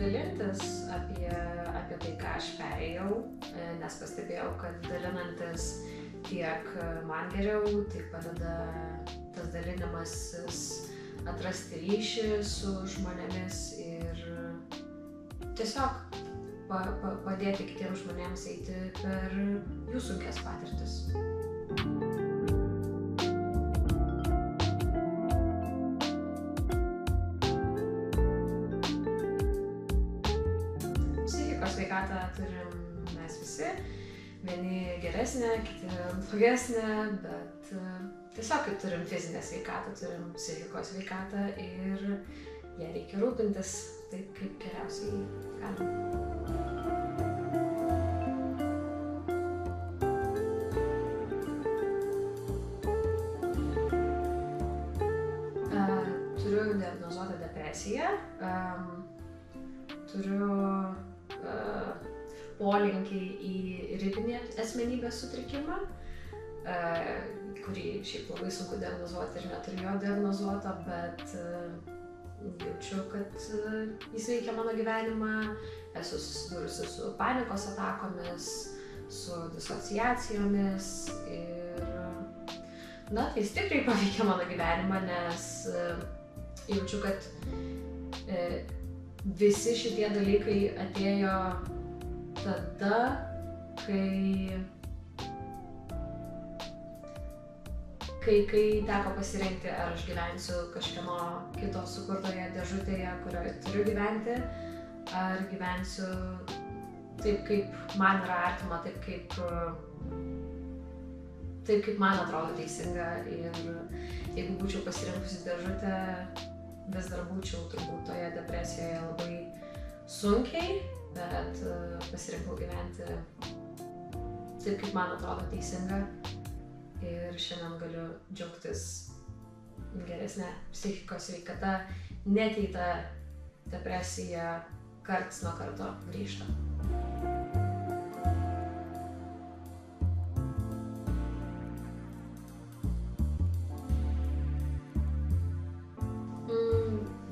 dalintis apie tai, ką aš perėjau, nes pastebėjau, kad dalinantis tiek man geriau, tai padeda tas dalinimasis atrasti ryšį su žmonėmis ir tiesiog padėti kitiems žmonėms eiti per jų sunkias patirtis. Sveikatą turim mes visi, vieni geresnę, kiti blogesnę, bet tiesiog kaip turim fizinę sveikatą, turim psichikos sveikatą ir ją reikia rūpintis taip, kaip geriausiai galim. Turiu diagnozuotą depresiją, turiu polinkį į ribinį asmenybės sutrikimą, kurį šiaip labai sunku diagnozuoti ir neturiu jo diagnozuoto, bet jaučiu, kad jis veikia mano gyvenimą, esu susidūrusi su panikos atakomis, su disociacijomis ir tai stipriai paveikia mano gyvenimą, nes jaučiu, kad visi šitie dalykai atėjo tada, kai teko pasirinkti, ar aš gyvensiu kažkieno kito sukurtoje dėžutėje, kurioje turiu gyventi, ar gyvensiu taip, kaip man yra artima, taip, kaip man atrodo teisinga. Ir jeigu būčiau pasirinkusi dėžutę, vis dar būčiau turbūt toje depresijoje labai sunkiai, bet pasirinkau gyventi taip, kaip man atrodo teisinga. Ir šiandien galiu džiaugtis geresnė psichikos sveikata, net jei ta depresija karts nuo karto grįžta.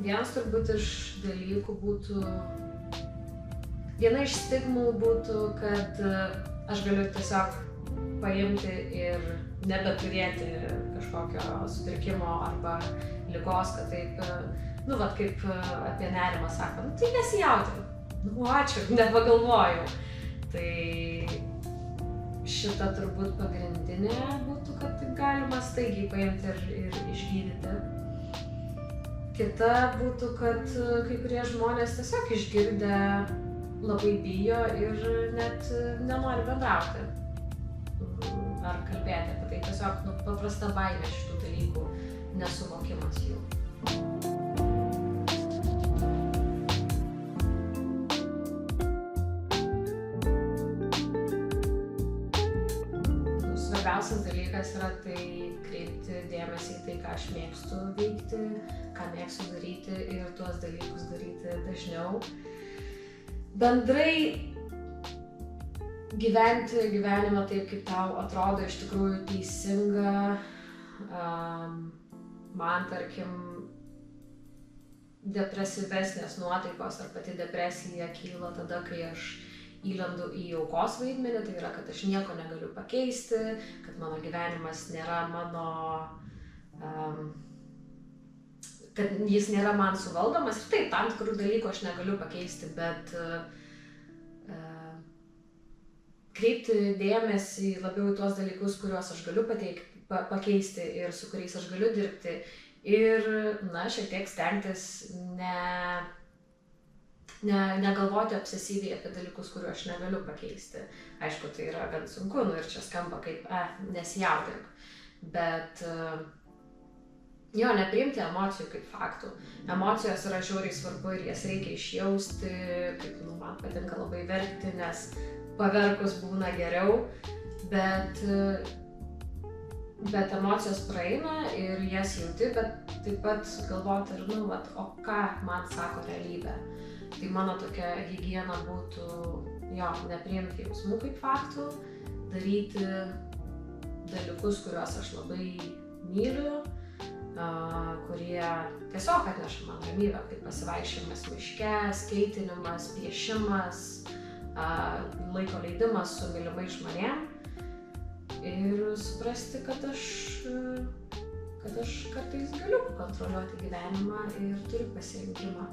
Vienas turbūt iš dalykų būtų, viena iš stigmų būtų, kad aš galiu tiesiog paimti ir nebeturėti kažkokio sutrikimo arba ligos, kad taip, kaip apie nerimą sako, tai nesijaudink, ačiū, nepagalvojau. Tai šita turbūt pagrindinė būtų, kad taip galima staigiai paimti ir išgydyti. Kita būtų, kad kai kurie žmonės tiesiog išgirdę labai bijo ir net nenori bendrauti ar kalbėti apie tai. Tiesiog paprasta baimė šitų dalykų, nesuvokimas jų. Svarbiausias dalykas yra tai kreipti dėmesį į tai, ką aš mėgstu veikti, ką mėgstu daryti ir tuos dalykus daryti dažniau. Bendrai gyventi gyvenimą taip, kaip tau atrodo iš tikrųjų teisinga. Man, tarkim, depresyvesnės nuotaikos ar pati depresija kyla tada, kai aš įlendu į aukos vaidmenį, tai yra, kad aš nieko negaliu pakeisti, kad mano gyvenimas nėra kad jis nėra man suvaldomas. Ir taip, tam tikrų dalykų aš negaliu pakeisti, bet kreipti dėmesį labiau į tuos dalykus, kuriuos aš galiu pakeisti ir su kuriais aš galiu dirbti. Ir, šiek tiek stengtis negalvoti obsesyviai apie dalykus, kuriuos aš negaliu pakeisti. Aišku, tai yra gan sunku, ir čia skamba kaip, nesijaudink. Bet, nepriimti emocijų kaip faktų. Emocijos yra žiauriai svarbu ir jas reikia išjausti, kaip, man patinka labai verkti, nes paverkus būna geriau, bet emocijos praeina ir jas jauti, bet taip pat galvoti ir, o ką man sako realybė. Tai mano tokia higiena būtų, nepriimti jausmų kaip faktų, daryti dalykus, kuriuos aš labai myliu, kurie tiesiog atneša man ramybę, kaip pasivaikščiojimas miške, skeitinimas, piešimas, laiko leidimas su mylimais žmonėm ir suprasti, kad aš kartais galiu kontroliuoti gyvenimą ir turiu pasirinkimą,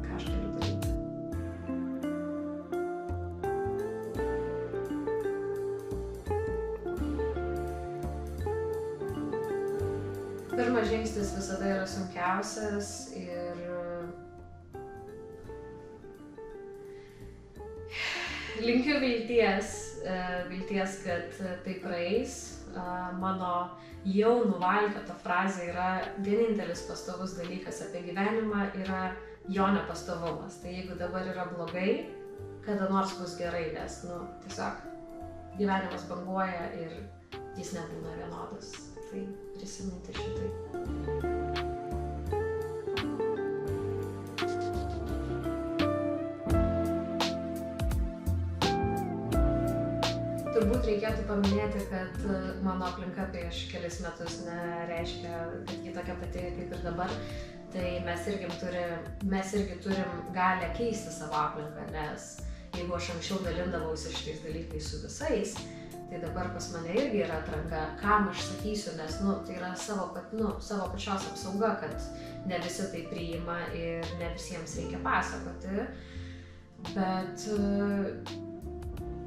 ką aš galiu daryti. Pirmas žingsnis visada yra sunkiausias ir linkiu vilties, kad tai praeis. Mano jau nuvalkiota frazė yra vienintelis pastovus dalykas apie gyvenimą yra jo nepastovumas. Tai jeigu dabar yra blogai, kada nors bus gerai, nes, tiesiog gyvenimas banguoja ir jis nebūna vienodas. Tai prisiminti šitai. Turbūt reikėtų paminėti, kad mano aplinka prieš kelis metus nereiškia, kad ji tokia pati kaip ir dabar. Tai mes irgi turim galę keisti savo aplinką, nes jeigu aš anksčiau dalindavausi šitais dalykais su visais, tai dabar pas mane irgi yra atranka, kam aš sakysiu, nes tai yra savo pačios apsauga, kad ne visi tai priima ir ne visiems reikia pasakoti. Bet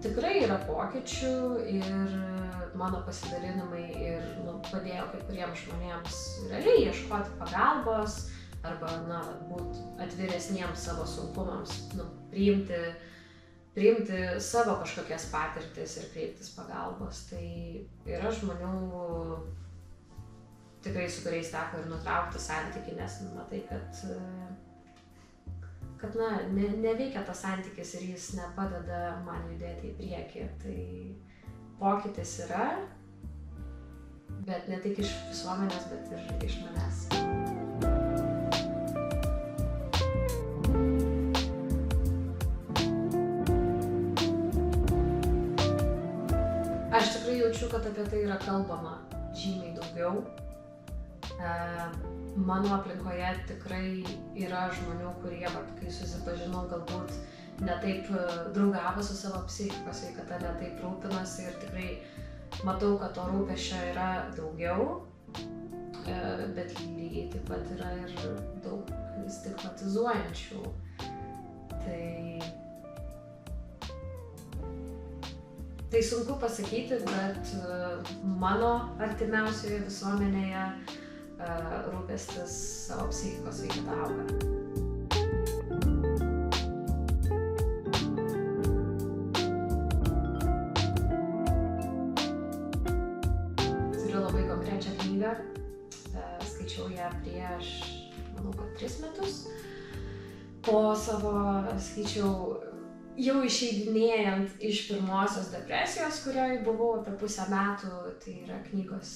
tikrai yra pokyčių ir mano pasidalinimai ir padėjo kai kuriems žmonėms realiai ieškoti pagalbos arba būt atviresniems savo sunkumams, priimti savo kažkokias patirtis ir kreiptis pagalbos. Tai yra žmonių tikrai, su kuriais teko ir nutraukti santykį, nes matai, kad neveikia tas santykis ir jis nepadeda man judėti į priekį. Tai pokytis yra, bet ne tik iš visuomenės, bet ir iš manęs. Aš tikrai jaučiu, kad apie tai yra kalbama žymiai daugiau. Mano aplinkoje tikrai yra žmonių, kurie, kai susipažinau, galbūt netaip draugavo su savo psichikos sveikata, netaip rūpinasi ir tikrai matau, kad to rūpesčio yra daugiau, bet lygiai taip pat yra ir daug stigmatizuojančių. Tai sunku pasakyti, bet mano artimiausioje visuomenėje rūpestis savo psichikos sveikata auga. Turiu labai konkrečią knygą, skaičiau ją prieš, manau, kad 3 metus. Po savo, skaičiau, jau išeidinėjant iš pirmosios depresijos, kurioje buvau apie pusę metų, tai yra knygos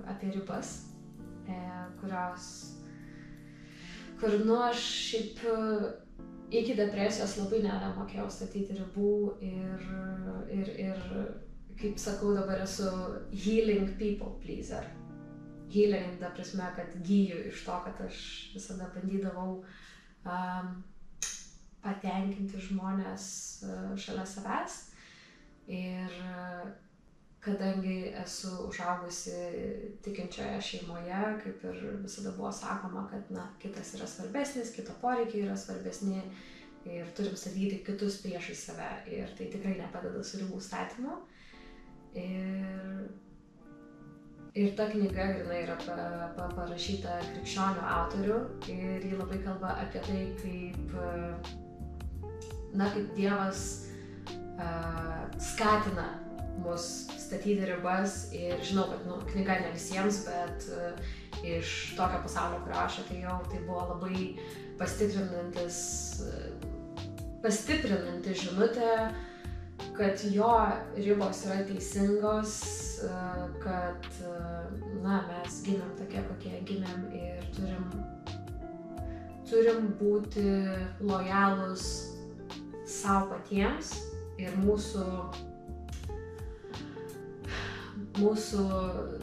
apie ribas, kur aš šiaip iki depresijos labai nemokėjau statyti ribų ir kaip sakau, dabar esu healing people pleaser. Healing, ta prasme, kad gyju iš to, kad aš visada bandydavau patenkinti žmonės šalia savęs. Ir kadangi esu užaugusi tikinčioje šeimoje, kaip ir visada buvo sakoma, kad kitas yra svarbesnis, kito poreikiai yra svarbesni ir turim statyti kitus priešais save. Ir tai tikrai nepadeda su ribų statymu. Ir ta knyga grynai yra parašyta krikščionių autorių ir ji labai kalba apie tai, kaip Dievas skatina mus statyti ribas ir žinau, kad knyga ne visiems, bet iš tokio pasaulio, kurio aš atėjau, tai buvo labai pastiprinanti žinutė, kad jo ribos yra teisingos, kad mes gimėm tokie, kokie gimėm ir turim būti lojalūs savo patiems ir mūsų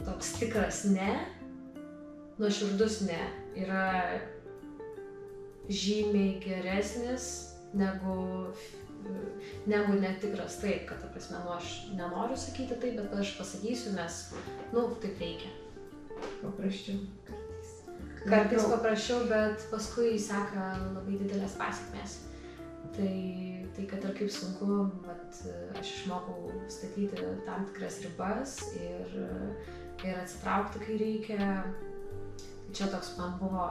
toks tikras ne nuoširdus ne yra žymiai geresnis negu netikras taip, kad, ta prasme, aš nenoriu sakyti taip, bet aš pasakysiu, nes, taip reikia. Paprasčiau. Kartais paprasčiau, bet paskui seka labai didelės pasekmės. Tai kad ir kaip sunku, aš išmokau statyti tam tikras ribas ir atsitraukti, kai reikia. Čia toks man buvo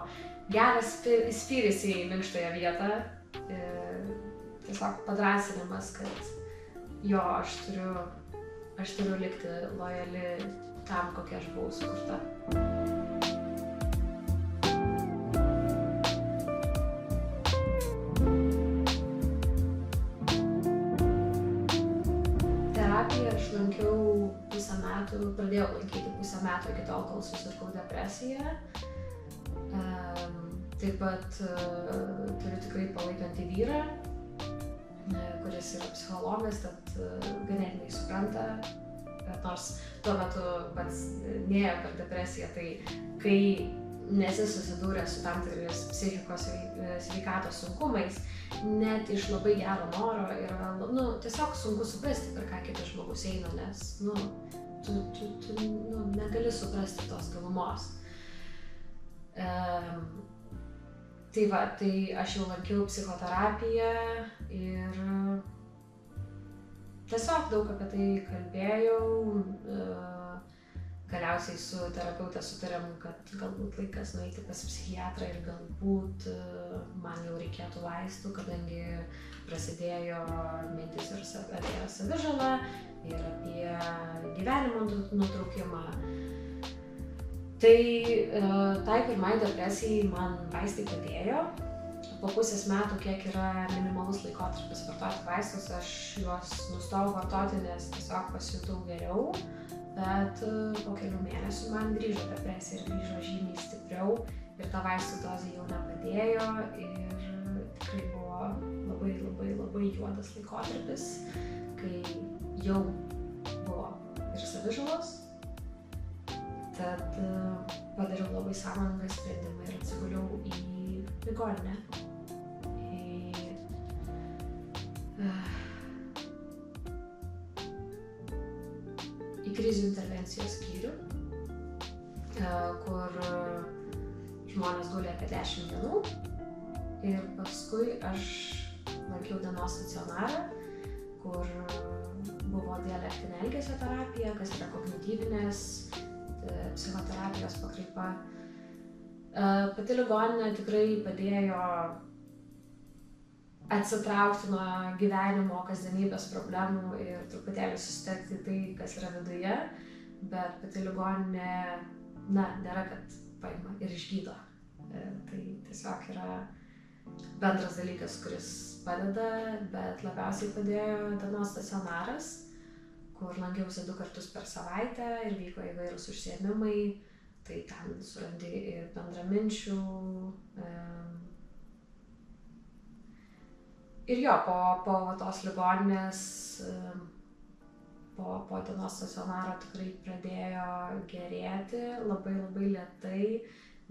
geras spyris į minkštąją vietą. Tiesiog padrąsinimas, kad jo, aš turiu likti lojali tam, kokia aš buvau sukurta. Terapiją aš lankiau pradėjau lankyti pusę metų iki tol, kol susirgau depresiją. Taip pat turiu tikrai palaikantį vyrą, kuris yra psichologas, tad ganėtinai supranta, nors tuo metu pats nėjo per depresiją, tai kai nesi susidūręs su tam tikrais psichikos sveikatos sunkumais, net iš labai gero noro yra, tiesiog sunku suprasti, per ką kitas žmogus eina, nes, tu negali suprasti tos gilumos. Tai aš jau lankiau psichoterapiją ir tiesiog daug apie tai kalbėjau. Galiausiai su terapeute sutarėm, kad galbūt laikas nueiti pas psichiatrą ir galbūt man jau reikėtų vaistų, kadangi prasidėjo mintis ir apie savižalą ir apie gyvenimo nutraukimą. Tai pirmai depresijai man vaistai padėjo. Po pusės metų, kiek yra minimalus laikotarpis vartoti vaistus, aš juos nustojau vartoti, nes tiesiog pasijutau geriau. Bet po kelių mėnesių man grįžo depresija ir grįžo žymiai stipriau ir ta vaistų dozė jau nepadėjo ir tikrai buvo labai, labai, labai juodas laikotarpis, kai jau buvo ir savižalos. Tad padariau labai sąmoningą sprendimą ir atsiguliau į ligoninę. Į krizių intervencijos skyrių, kur žmonės guli apie 10 dienų. Ir paskui aš lankiau dienos stacionarą, kur buvo dialektinė elgesio terapija, kas yra kognityvinės psichoterapijos pakraipa. Pati ligoninė tikrai padėjo atsitraukti nuo gyvenimo, kasdienybės problemų ir truputėlį susitelkti tai, kas yra viduje, bet pati ligoninė, nėra, kad paima ir išgydo. Tai tiesiog yra bendras dalykas, kuris padeda, bet labiausiai padėjo dienos stacionaras, kur lankiausi 2 kartus per savaitę ir vyko įvairūs užsiėmimai, tai ten surandi ir bendraminčių. Ir jo, po tos ligoninės, po dienos stacionaro tikrai pradėjo gerėti labai, labai lėtai,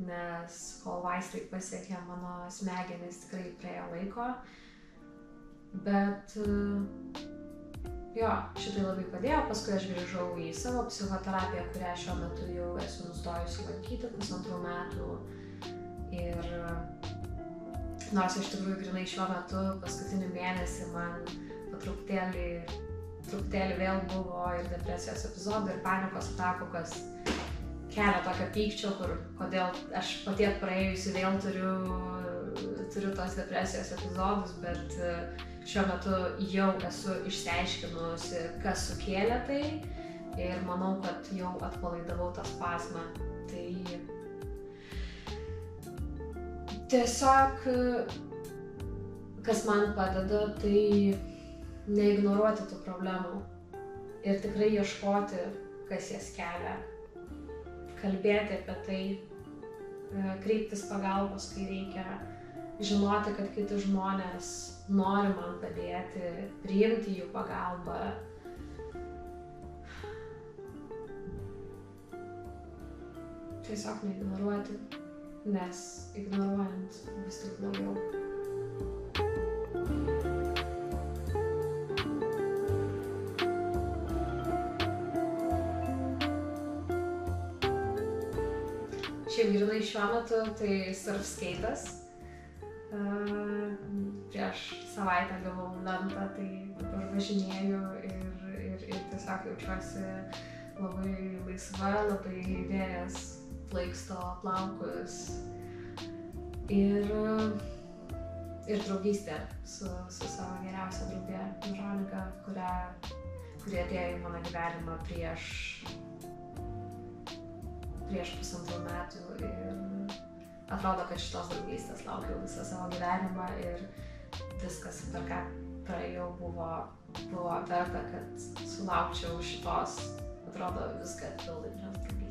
nes kol vaistai pasiekė mano smegenis, tikrai praėjo laiko. Bet jo, šitai labai padėjo, paskui aš grįžau į savo psichoterapiją, kurią šiuo metu jau esu nustojusi lankyti 1,5 metų. Ir nors iš tikrųjų grinai šiuo metu paskutinį mėnesį man truputėlį vėl buvo ir depresijos epizodų, ir panikos atakų, kas kelia tokio pykčio, kodėl aš po tiek praėjusi vėl turiu tos depresijos epizodus, bet šiuo metu jau esu išsiaiškinusi, kas sukėlė tai ir manau, kad jau atpalaidavau tą spazmą. Tai tiesiog, kas man padeda, tai neignoruoti tų problemų ir tikrai ieškoti, kas jas kelia, kalbėti apie tai, kreiptis pagalbos, kai reikia, žinoti, kad kiti žmonės nori man padėti, priimti jų pagalbą. tiesiog neignoruoti, nes ignoruojant vis tik blogiau. Šiaip grynai šiuo metu tai surfskeitas. Prieš savaitę gavau lentą, tai dabar važinėju ir tiesiog jaučiuosi labai laisva, labai vėjas plaiksto plaukus ir draugystė su savo geriausia drauge Veronika, kuri atėjo į mano gyvenimą prieš 1,5 metų ir atrodo, kad šitos draugystės laukiau visą savo gyvenimą ir viskas, per ką praėjau, buvo verta, kad sulaukčiau šitos, atrodo, viską atpildančios draugystės.